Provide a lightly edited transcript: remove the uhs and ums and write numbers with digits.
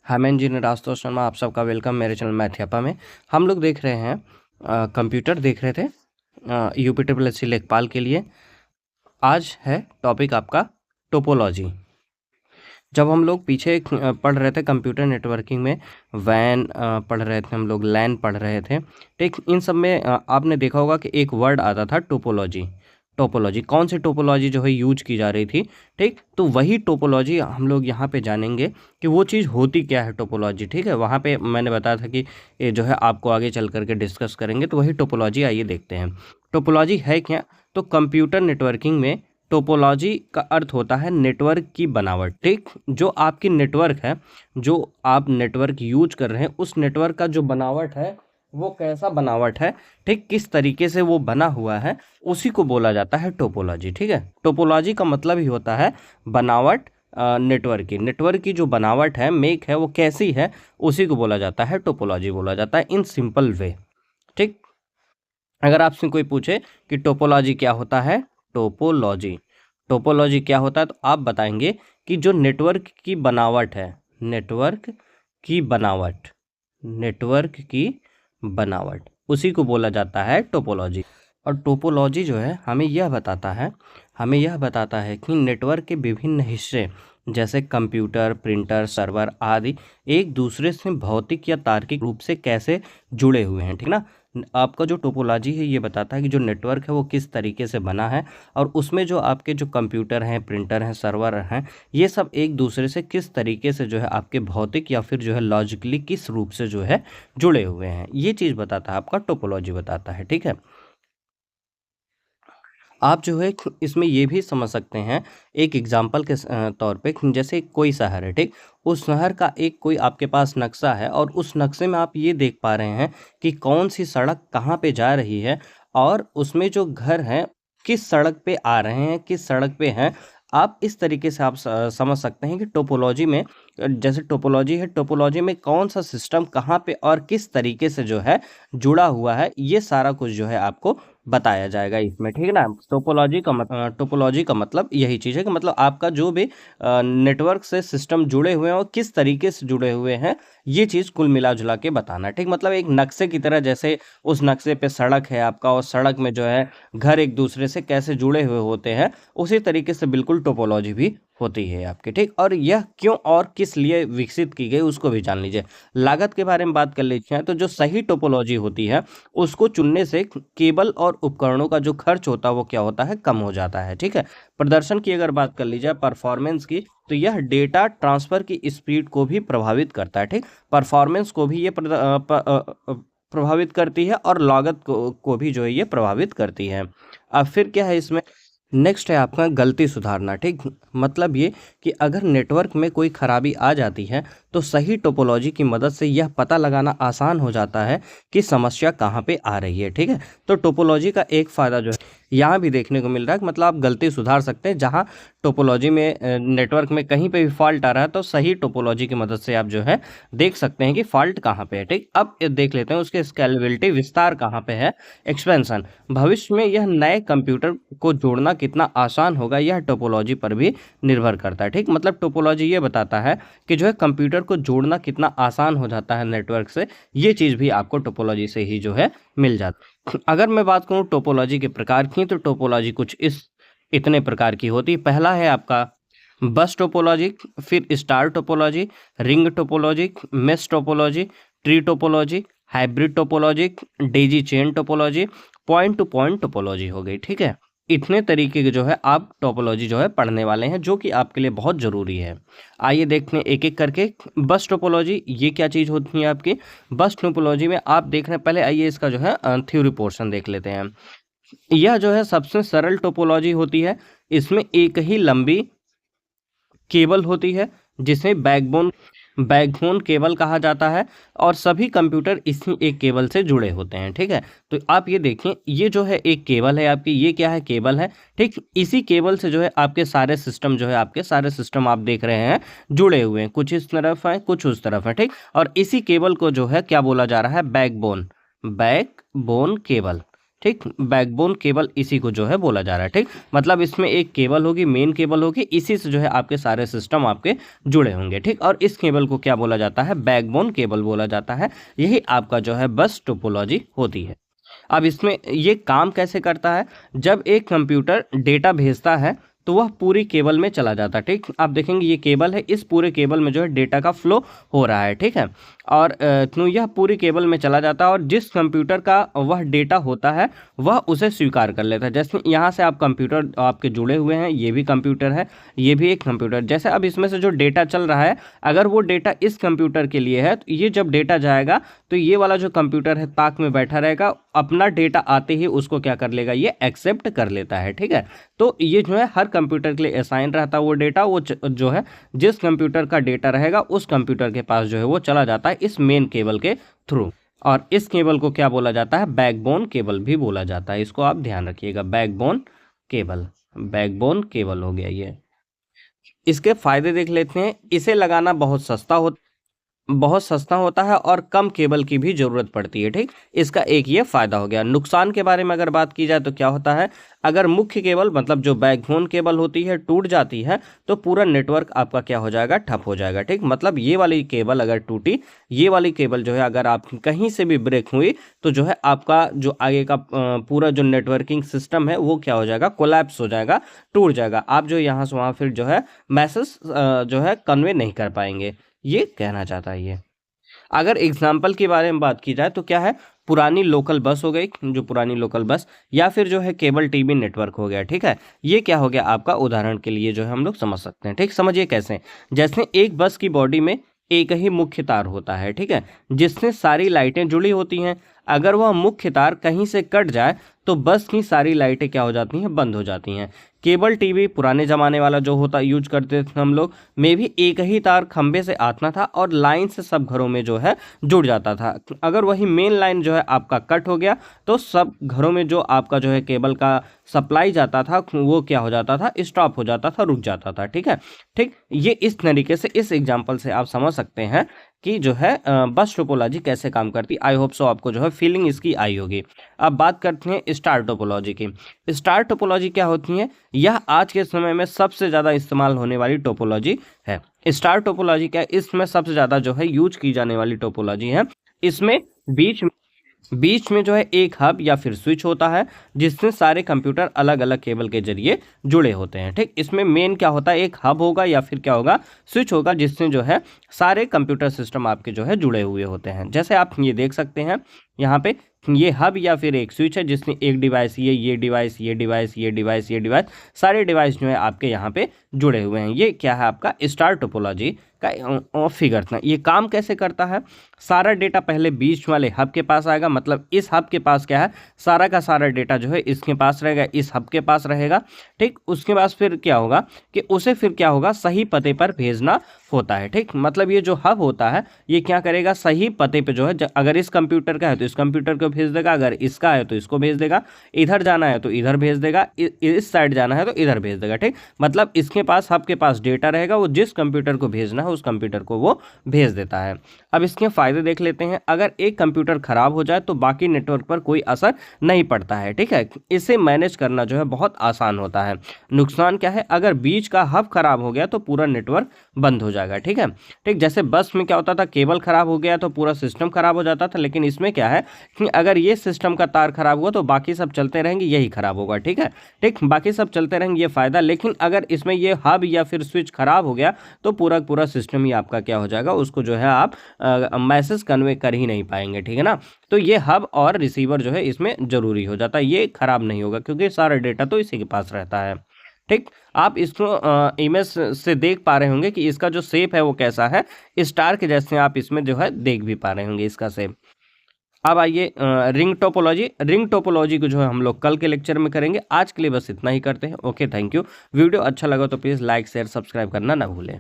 हाँ, मैं इंजीनियर आशुतोष शर्मा, आप सबका वेलकम मेरे चैनल मैथियापा में। हम लोग देख रहे हैं कंप्यूटर देख रहे थे यूपी ट्रिपल एस सी लेखपाल के लिए। आज है टॉपिक आपका टोपोलॉजी। जब हम लोग पीछे पढ़ रहे थे कंप्यूटर नेटवर्किंग में वैन पढ़ रहे थे, हम लोग लैन पढ़ रहे थे, ठीक। इन सब में आपने देखा होगा कि एक वर्ड आता था टोपोलॉजी। टोपोलॉजी कौन सी टोपोलॉजी जो है यूज की जा रही थी, ठीक। तो वही टोपोलॉजी हम लोग यहाँ पे जानेंगे कि वो चीज़ होती क्या है टोपोलॉजी, ठीक है। वहाँ पे मैंने बताया था कि ये जो है आपको आगे चल करके डिस्कस करेंगे, तो वही टोपोलॉजी आइए देखते हैं। टोपोलॉजी है क्या? तो कंप्यूटर नेटवर्किंग में टोपोलॉजी का अर्थ होता है नेटवर्क की बनावट, ठीक। जो आपकी नेटवर्क है, जो आप नेटवर्क यूज कर रहे हैं, उस नेटवर्क का जो बनावट है वो कैसा बनावट है, ठीक, किस तरीके से वो बना हुआ है, उसी को बोला जाता है टोपोलॉजी, ठीक है। टोपोलॉजी का मतलब ही होता है बनावट नेटवर्क की जो बनावट है, मेक है, वो कैसी है, उसी को बोला जाता है टोपोलॉजी बोला जाता है इन सिंपल वे, ठीक। अगर आपसे कोई पूछे कि टोपोलॉजी क्या होता है, टोपोलॉजी टोपोलॉजी क्या होता है, तो आप बताएंगे कि जो नेटवर्क की बनावट है, नेटवर्क की बनावट, नेटवर्क की बनावट, उसी को बोला जाता है टोपोलॉजी। और टोपोलॉजी जो है हमें यह बताता है कि नेटवर्क के विभिन्न हिस्से जैसे कंप्यूटर, प्रिंटर, सर्वर आदि एक दूसरे से भौतिक या तार्किक रूप से कैसे जुड़े हुए हैं, ठीक ना। आपका जो टोपोलॉजी है ये बताता है कि जो नेटवर्क है वो किस तरीके से बना है, और उसमें जो आपके जो कंप्यूटर हैं, प्रिंटर हैं, सर्वर हैं, ये सब एक दूसरे से किस तरीके से जो है आपके भौतिक या फिर जो है लॉजिकली किस रूप से जो है जुड़े हुए हैं, ये चीज़ बताता है, आपका टोपोलॉजी बताता है, ठीक है। आप जो है इसमें ये भी समझ सकते हैं एक एग्जाम्पल के तौर पे, जैसे कोई शहर है, ठीक। उस शहर का एक कोई आपके पास नक्शा है, और उस नक्शे में आप ये देख पा रहे हैं कि कौन सी सड़क कहाँ पे जा रही है, और उसमें जो घर हैं किस सड़क पे आ रहे हैं, किस सड़क पे हैं। आप इस तरीके से आप समझ सकते हैं कि टोपोलॉजी में, जैसे टोपोलॉजी है, टोपोलॉजी में कौन सा सिस्टम कहाँ पे और किस तरीके से जो है जुड़ा हुआ है, ये सारा कुछ जो है आपको बताया जाएगा इसमें, ठीक है ना। टोपोलॉजी का मतलब यही चीज़ है कि मतलब आपका जो भी नेटवर्क से सिस्टम जुड़े हुए हैं और किस तरीके से जुड़े हुए हैं, ये चीज़ कुल मिला जुला के बताना, ठीक। मतलब एक नक्शे की तरह, जैसे उस नक्शे पे सड़क है आपका, और सड़क में जो है घर एक दूसरे से कैसे जुड़े हुए होते हैं, उसी तरीके से बिल्कुल टोपोलॉजी भी होती है आपकी, ठीक। और यह क्यों और किस लिए विकसित की गई उसको भी जान लीजिए। लागत के बारे में बात कर लेते हैं, तो जो सही टोपोलॉजी होती है उसको चुनने से केबल और उपकरणों का जो खर्च होता है वो क्या होता है, कम हो जाता है, ठीक है। प्रदर्शन की अगर बात कर ली जाए, परफॉर्मेंस की, तो यह डेटा ट्रांसफर की स्पीड को भी प्रभावित करता है, ठीक। परफॉर्मेंस को भी ये प्रभावित करती है, और लागत को भी जो है ये प्रभावित करती है। अब फिर क्या है इसमें, नेक्स्ट है आपका गलती सुधारना, ठीक। मतलब ये कि अगर नेटवर्क में कोई खराबी आ जाती है, तो सही टोपोलॉजी की मदद से यह पता लगाना आसान हो जाता है कि समस्या कहाँ पे आ रही है, ठीक है। तो टोपोलॉजी का एक फ़ायदा जो है यहाँ भी देखने को मिल रहा है कि मतलब आप गलती सुधार सकते हैं। जहाँ टोपोलॉजी में नेटवर्क में कहीं पे भी फॉल्ट आ रहा है, तो सही टोपोलॉजी की मदद से आप जो है देख सकते हैं कि फॉल्ट कहाँ पे है, ठीक। अब ये देख लेते हैं उसके स्केलेबिलिटी, विस्तार कहाँ पे है, एक्सपेंशन। भविष्य में यह नए कंप्यूटर को जोड़ना कितना आसान होगा, यह टोपोलॉजी पर भी निर्भर करता है, ठीक। मतलब टोपोलॉजी ये बताता है कि जो है कंप्यूटर को जोड़ना कितना आसान हो जाता है नेटवर्क से, ये चीज़ भी आपको टोपोलॉजी से ही जो है मिल जाती है। अगर मैं बात करूँ टोपोलॉजी के प्रकार की, तो टोपोलॉजी कुछ इस इतने प्रकार की होती है। पहला है आपका बस टोपोलॉजी, फिर star topology, ring topology, mesh topology, tree topology, hybrid topology, Daisy chain topology, point two point topology हो गई, ठीक है। इतने तरीके के जो है आप टोपोलॉजी जो है पढ़ने वाले हैं, जो कि आपके लिए बहुत ज़रूरी है। आइए देखते हैं एक एक करके। बस टोपोलॉजी ये क्या चीज़ होती है आपकी? बस टोपोलॉजी में आप देख रहे हैं, पहले आइए इसका जो है थ्योरी पोर्शन देख लेते हैं। यह जो है सबसे सरल टोपोलॉजी होती है। इसमें एक ही लंबी केबल होती है जिसे बैकबोन केबल कहा जाता है, और सभी कंप्यूटर इसी एक केबल से जुड़े होते हैं, ठीक है। तो आप ये देखें, ये जो है एक केबल है आपकी, ये क्या है, केबल है, ठीक। इसी केबल से जो है आपके सारे सिस्टम जो है, आपके सारे सिस्टम आप देख रहे हैं जुड़े हुए हैं, कुछ इस तरफ है, कुछ उस तरफ है, ठीक। और इसी केबल को जो है क्या बोला जा रहा है, बैकबोन केबल, ठीक, बैकबोन केबल इसी को जो है बोला जा रहा है। ठीक, मतलब इसमें एक केबल होगी, मेन केबल होगी, इसी से जो है आपके सारे सिस्टम आपके जुड़े होंगे। ठीक, और इस केबल को क्या बोला जाता है? बैकबोन केबल बोला जाता है। यही आपका जो है बस टोपोलॉजी होती है। अब इसमें ये काम कैसे करता है? जब एक कंप्यूटर डेटा भेजता है तो वह पूरी केबल में चला जाता है। ठीक, आप देखेंगे ये केबल है, इस पूरे केबल में जो है डेटा का फ्लो हो रहा है। ठीक है, और तो यह पूरी केबल में चला जाता है और जिस कंप्यूटर का वह डेटा होता है वह उसे स्वीकार कर लेता है। जैसे यहाँ से आप कंप्यूटर आपके जुड़े हुए हैं, ये भी कंप्यूटर है, ये भी एक कंप्यूटर। जैसे अब इसमें से जो डेटा चल रहा है, अगर वो डेटा इस कंप्यूटर के लिए है तो ये जब डेटा जाएगा तो ये वाला जो कंप्यूटर है ताक में बैठा रहेगा, अपना डेटा आते ही उसको क्या कर लेगा? ये एक्सेप्ट कर लेता है। ठीक है, तो ये जो है हर कंप्यूटर के लिए असाइन रहता है वो डेटा, वो जो है जिस कंप्यूटर का डेटा रहेगा उस कंप्यूटर के पास जो है वो चला जाता है इस मेन केबल के थ्रू। और इस केबल को क्या बोला जाता है? बैकबोन केबल भी बोला जाता है। इसको आप ध्यान रखिएगा, बैकबोन केबल, बैकबोन केबल हो गया ये। इसके फायदे देख लेते हैं। इसे लगाना बहुत सस्ता होता है और कम केबल की भी ज़रूरत पड़ती है। ठीक, इसका एक ये फ़ायदा हो गया। नुकसान के बारे में अगर बात की जाए तो क्या होता है? अगर मुख्य केबल मतलब जो बैकबोन केबल होती है टूट जाती है तो पूरा नेटवर्क आपका क्या हो जाएगा? ठप हो जाएगा। ठीक, मतलब ये वाली केबल अगर टूटी, ये वाली केबल जो है अगर आप कहीं से भी ब्रेक हुई तो जो है आपका जो आगे का पूरा जो नेटवर्किंग सिस्टम है वो क्या हो जाएगा? कोलैप्स हो जाएगा, टूट जाएगा। आप जो यहाँ से वहाँ फिर जो है मैसेज जो है कन्वे नहीं कर पाएंगे, ये कहना चाहता है ये। अगर एग्जाम्पल के बारे में बात की जाए तो क्या है? पुरानी लोकल बस हो गई, जो पुरानी लोकल बस, या फिर जो है केबल टीवी नेटवर्क हो गया। ठीक है, ये क्या हो गया आपका? उदाहरण के लिए जो है हम लोग समझ सकते हैं। ठीक, समझिए कैसे। जैसे एक बस की बॉडी में एक ही मुख्य तार होता है, ठीक है, जिससे सारी लाइटें जुड़ी होती हैं। अगर वह मुख्य तार कहीं से कट जाए तो बस की सारी लाइटें क्या हो जाती हैं? बंद हो जाती हैं। केबल टीवी पुराने ज़माने वाला जो होता यूज करते थे हम लोग, में भी एक ही तार खंबे से आता था और लाइन से सब घरों में जो है जुड़ जाता था। अगर वही मेन लाइन जो है आपका कट हो गया तो सब घरों में जो आपका जो है केबल का सप्लाई जाता था वो क्या हो जाता था? स्टॉप हो जाता था, रुक जाता था। ठीक है, ठीक, ये इस तरीके से इस एग्जाम्पल से आप समझ सकते हैं कि जो है बस टोपोलॉजी कैसे काम करती। आई होप सो आपको जो है फीलिंग इसकी आई होगी। अब बात करते हैं स्टार टोपोलॉजी की। स्टार टोपोलॉजी क्या होती है? यह आज के समय में सबसे ज़्यादा इस्तेमाल होने वाली टोपोलॉजी है। स्टार टोपोलॉजी क्या है? इसमें सबसे ज़्यादा जो है यूज की जाने वाली टोपोलॉजी है। इसमें बीच में जो है एक हब या फिर स्विच होता है जिससे सारे कंप्यूटर अलग अलग केबल के जरिए जुड़े होते हैं। ठीक, इसमें मेन क्या होता है? एक हब होगा या फिर क्या होगा? स्विच होगा, जिससे जो है सारे कंप्यूटर सिस्टम आपके जो है जुड़े हुए होते हैं। जैसे आप ये देख सकते हैं यहाँ पे, ये हब या फिर एक स्विच है जिसमें एक डिवाइस, ये डिवाइस, ये डिवाइस, ये डिवाइस, ये डिवाइस, सारे डिवाइस जो है आपके यहाँ पे जुड़े हुए हैं। ये क्या है? आपका स्टार टोपोलॉजी का फिगर था। ये काम कैसे करता है? सारा डेटा पहले बीच वाले हब के पास आएगा, मतलब इस हब के पास क्या है? सारा का सारा डेटा जो है इसके पास रहेगा, इस हब के पास रहेगा। ठीक, उसके बाद फिर क्या होगा कि उसे फिर क्या होगा? सही पते पर भेजना होता है। ठीक, मतलब ये जो हब होता है ये क्या करेगा? सही पते पे जो है, अगर इस कंप्यूटर का है तो इस कंप्यूटर को भेज देगा, अगर इसका है तो इसको भेज देगा, इधर जाना है तो इधर भेज देगा, इस साइड जाना है तो इधर भेज देगा। ठीक, मतलब इसके पास हब के पास डेटा रहेगा, वो जिस कंप्यूटर को भेजना है उस कंप्यूटर को वो भेज देता है। अब इसके फायदे देख लेते हैं। अगर एक कंप्यूटर खराब हो जाए तो बाकी नेटवर्क पर कोई असर नहीं पड़ता है। ठीक है, इसे मैनेज करना जो है बहुत आसान होता है। नुकसान क्या है? अगर बीच का हब खराब हो गया तो पूरा नेटवर्क बंद हो जाएगा। ठीक है, ठीक, जैसे बस में क्या होता था? केबल खराब हो गया तो पूरा सिस्टम खराब हो जाता था, लेकिन इसमें क्या है कि अगर ये सिस्टम का तार खराब हुआ तो बाकी सब चलते रहेंगे, यही खराब होगा। ठीक है, ठीक, बाकी सब चलते रहेंगे, ये फायदा। लेकिन अगर इसमें ये हब या फिर स्विच खराब हो गया तो पूरा सिस्टम ही आपका क्या हो जाएगा? उसको जो है आप मैसेज कन्वे कर ही नहीं पाएंगे। ठीक है ना, तो ये हब और रिसीवर जो है इसमें जरूरी हो जाता है। ये खराब नहीं होगा क्योंकि सारा डेटा तो इसी के पास रहता है। ठीक, आप इसको इमेज से देख पा रहे होंगे कि इसका जो शेप है वो कैसा है, स्टार के जैसे आप इसमें जो है देख भी पा रहे होंगे इसका शेप। अब आइए रिंग टोपोलॉजी को जो है हम लोग कल के लेक्चर में करेंगे। आज के लिए बस इतना ही करते हैं। Okay, thank you. वीडियो अच्छा लगा तो प्लीज़ लाइक शेयर सब्सक्राइब करना ना भूलें।